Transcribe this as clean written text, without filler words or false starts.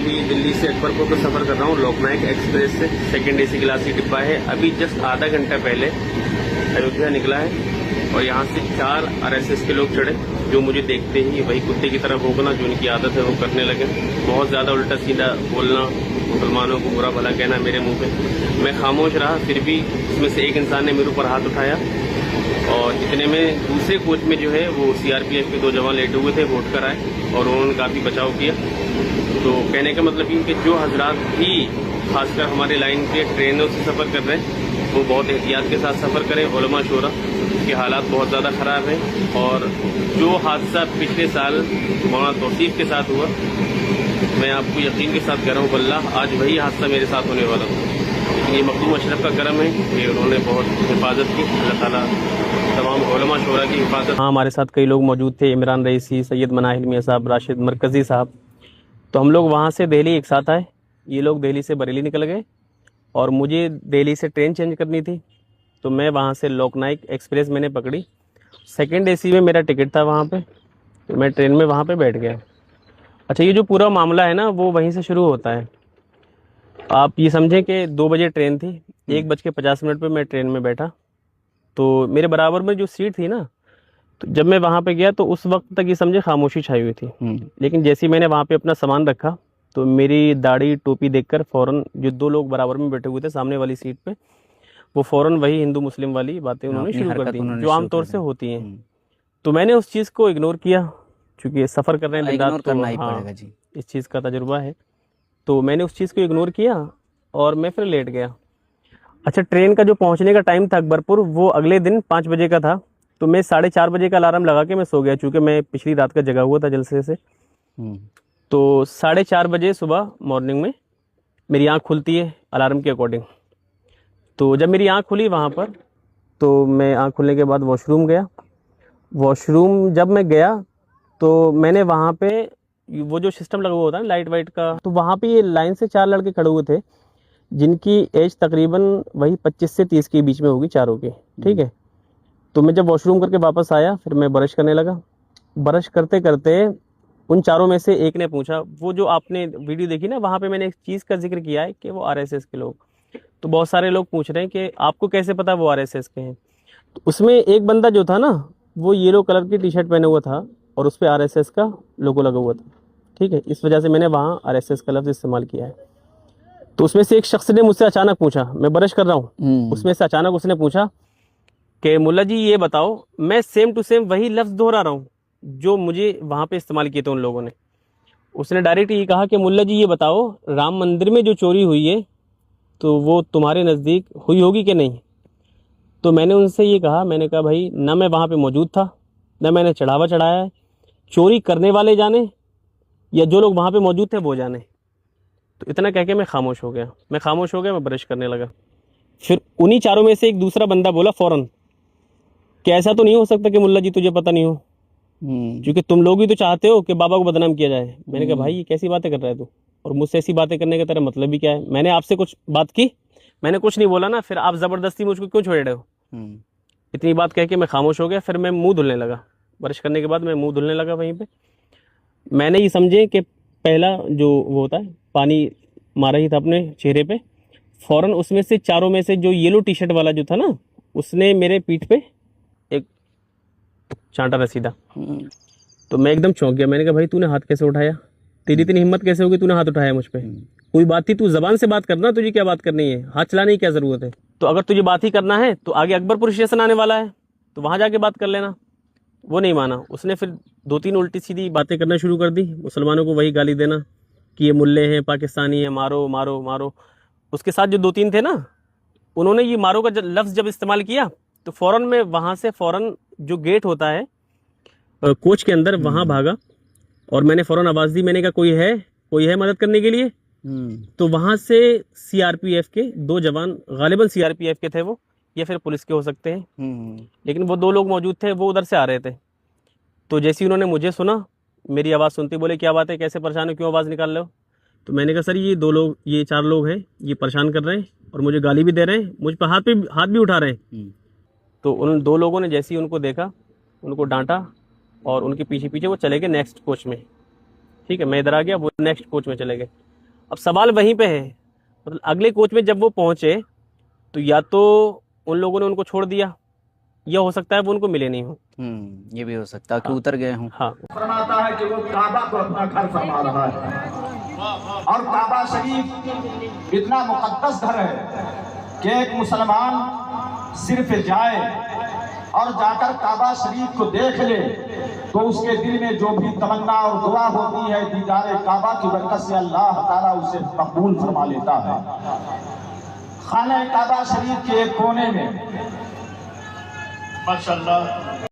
अभी दिल्ली से अकबरपुर का सफर कर रहा हूँ लोकनायक एक्सप्रेस से। सेकंड एसी क्लास की डिब्बा है। अभी जस्ट आधा घंटा पहले अयोध्या निकला है और यहाँ से 4 आरएसएस के लोग चढ़े, जो मुझे देखते ही वही कुत्ते की तरह भौंकना जो उनकी आदत है वो करने लगे। बहुत ज्यादा उल्टा सीधा बोलना, मुसलमानों को बुरा भला कहना मेरे मुंह पे। मैं खामोश रहा, फिर भी उसमें से एक इंसान ने मेरे ऊपर हाथ उठाया और इतने में दूसरे कोच में जो है वो सीआरपीएफ के 2 जवान लेटे हुए थे, वो उठकर आए और उन्होंने काफी बचाव किया। तो कहने का मतलब ये कि जो हजरात भी खासकर हमारे लाइन के ट्रेनों से सफर कर रहे हैं वो बहुत एहतियात के साथ सफर करें। उलमा शोरा के हालात बहुत ज़्यादा ख़राब हैं और जो हादसा पिछले साल मौलाना तौसीफ के साथ हुआ, मैं आपको यकीन के साथ कह रहा हूँ वल्लाह आज वही हादसा मेरे साथ होने वाला था। लेकिन ये मखदूम अशरफ का करम है कि उन्होंने बहुत हिफाजत की। अल्लाह ताला तमाम उलमा शोरा की हिफाजत। हाँ, हमारे साथ कई लोग मौजूद थे, इमरान रईसी, सैयद मनाहिल मियां साहब, राशिद मरकज़ी साहब। तो हम लोग वहाँ से दिल्ली एक साथ आए। ये लोग दिल्ली से बरेली निकल गए और मुझे दिल्ली से ट्रेन चेंज करनी थी, तो मैं वहाँ से लोकनायक एक्सप्रेस मैंने पकड़ी। सेकंड एसी में मेरा टिकट था वहाँ पे, तो मैं ट्रेन में वहाँ पे बैठ गया। अच्छा, ये जो पूरा मामला है ना वो वहीं से शुरू होता है। आप ये समझें कि 2 बजे ट्रेन थी, 1:50 पे मैं ट्रेन में बैठा, तो मेरे बराबर में जो सीट थी ना, तो जब मैं वहाँ पे गया तो उस वक्त तक ये समझे खामोशी छाई हुई थी। लेकिन जैसे ही मैंने वहाँ पे अपना सामान रखा तो मेरी दाढ़ी टोपी देखकर फौरन जो 2 लोग बराबर में बैठे हुए थे सामने वाली सीट पे, वो फौरन वही हिंदू मुस्लिम वाली बातें उन्होंने शुरू कर दी जो आमतौर से होती हैं। तो मैंने उस चीज़ को इग्नोर किया, क्योंकि सफ़र कर रहे हैं दिन रात, तो हाँ इस चीज़ का तजुर्बा है। तो मैंने उस चीज़ को इग्नोर किया और मैं फिर लेट गया। अच्छा, ट्रेन का जो पहुंचने का टाइम था अकबरपुर, वो अगले दिन 5 बजे का था। तो मैं 4:30 बजे का अलार्म लगा के मैं सो गया, चूँकि मैं पिछली रात का जगा हुआ था जलसे से। तो 4:30 बजे सुबह मॉर्निंग में मेरी आँख खुलती है अलार्म के अकॉर्डिंग। तो जब मेरी आँख खुली वहाँ पर, तो मैं आँख खुलने के बाद वॉशरूम गया। वॉशरूम जब मैं गया तो मैंने वहाँ पे वो जो सिस्टम लगा हुआ होता है लाइट वाइट का, तो वहाँ पे ये लाइन से 4 लड़के खड़े हुए थे जिनकी एज तकरीबन वही 25 से 30 के बीच में होगी चारों की, ठीक है। तो मैं जब वॉशरूम करके वापस आया, फिर मैं ब्रश करने लगा। ब्रश करते करते उन चारों में से एक ने पूछा, वो जो आपने वीडियो देखी ना, वहाँ पे मैंने एक चीज़ का जिक्र किया है कि वो आरएसएस के लोग। तो बहुत सारे लोग पूछ रहे हैं कि आपको कैसे पता वो आरएसएस के हैं। तो उसमें एक बंदा जो था ना, वो येलो कलर की टी शर्ट पहने हुआ था और उस पर आरएसएस का लोगो लगा हुआ था, ठीक है। इस वजह से मैंने वहाँ आरएसएस का लफ्ज़ इस्तेमाल किया है। तो उसमें से एक शख्स ने मुझसे अचानक पूछा, मैं ब्रश कर रहा हूँ, उसमें से अचानक उसने पूछा कि मुल्ला जी ये बताओ, मैं सेम टू सेम वही लफ्ज़ दोहरा रहा हूँ जो मुझे वहाँ पे इस्तेमाल किए थे उन लोगों ने। उसने डायरेक्ट ये कहा कि मुल्ला जी ये बताओ, राम मंदिर में जो चोरी हुई है तो वो तुम्हारे नज़दीक हुई होगी कि नहीं। तो मैंने उनसे ये कहा, मैंने कहा भाई ना मैं वहाँ पे मौजूद था, ना मैंने चढ़ावा चढ़ाया है, चोरी करने वाले जाने या जो लोग वहाँ पे मौजूद थे वो जाने। तो इतना कह के मैं खामोश हो गया। मैं ब्रश करने लगा। फिर उन्हीं चारों में से एक दूसरा बंदा बोला फौरन कि ऐसा तो नहीं हो सकता कि मुल्ला जी तुझे पता नहीं हो, क्योंकि तुम लोग ही तो चाहते हो कि बाबा को बदनाम किया जाए। मैंने कहा भाई ये कैसी बातें कर रहा है तू, और मुझसे ऐसी बातें करने का तेरा मतलब भी क्या है। मैंने आपसे कुछ बात की, मैंने कुछ नहीं बोला ना, फिर आप ज़बरदस्ती मुझको क्यों छोड़ रहे हो। इतनी बात कह के मैं खामोश हो गया। फिर मैं मुंह धुलने लगा। ब्रश करने के बाद मैं मुंह धुलने लगा। वहीं पे मैंने ये समझे कि पहला जो वो होता है पानी मारा ही था अपने चेहरे पे। फौरन उसमें से चारों में से जो येलो टी शर्ट वाला जो था ना, उसने मेरे पीठ पे एक चांटा रसीदा। तो मैं एकदम चौंक गया। मैंने कहा भाई तूने हाथ कैसे उठाया, तेरी इतनी हिम्मत कैसे होगी, तूने हाथ उठाया मुझ पे। कोई बात थी, तू जबान से बात करना, तुझे क्या बात करनी है, हाथ चलाने की क्या जरूरत है। तो अगर तुझे बात ही करना है तो आगे अकबरपुर स्टेशन आने वाला है, तो वहां जाके बात कर लेना। वो नहीं माना। उसने फिर 2-3 उल्टी सीधी बातें करना शुरू कर दी, मुसलमानों को वही गाली देना कि ये मुल्ले हैं, पाकिस्तानी है, मारो मारो मारो। उसके साथ जो 2-3 थे ना, उन्होंने ये मारो का लफ्ज़ जब इस्तेमाल किया तो फ़ौरन मैं वहाँ से फ़ौरन जो गेट होता है कोच के अंदर, वहाँ भागा और मैंने फ़ौरन आवाज़ दी। मैंने कहा कोई है मदद करने के लिए। तो वहाँ से सीआरपीएफ के 2 जवान, गालिबन सीआरपीएफ के थे वो, या फिर पुलिस के हो सकते हैं, लेकिन वो 2 लोग मौजूद थे, वो उधर से आ रहे थे। तो जैसे ही उन्होंने मुझे सुना, मेरी आवाज़ सुनते बोले क्या बात है, कैसे परेशान हो, क्यों आवाज़ निकाल रहे हो। तो मैंने कहा सर ये 4 लोग हैं, ये परेशान कर रहे हैं और मुझे गाली भी दे रहे हैं, मुझ पर हाथ भी उठा रहे हैं। तो उन 2 लोगों ने जैसे ही उनको देखा, उनको डांटा और उनके पीछे पीछे वो चले गए नेक्स्ट कोच में, ठीक है। मैं इधर आ गया, वो नेक्स्ट कोच में चले गए। अब सवाल वहीं पे है, मतलब अगले कोच में जब वो पहुंचे तो या तो उन लोगों ने उनको छोड़ दिया, या हो सकता है वो उनको मिले नहीं हो। ये भी हो सकता है कि उतर गए हों। हाँ, फरमाता है कि वो काबा को अपना घर फरमा रहा है, और काबा शरीफ इतना मुकद्दस घर है कि एक मुसलमान सिर्फ जाए और जाकर काबा शरीफ को देख ले तो उसके दिल में जो भी तमन्ना और दुआ होती है दीदारे काबा की बरकत से अल्लाह ताला उसे कबूल फरमा लेता है। खाने काबा शरीफ के एक कोने में माशाअल्लाह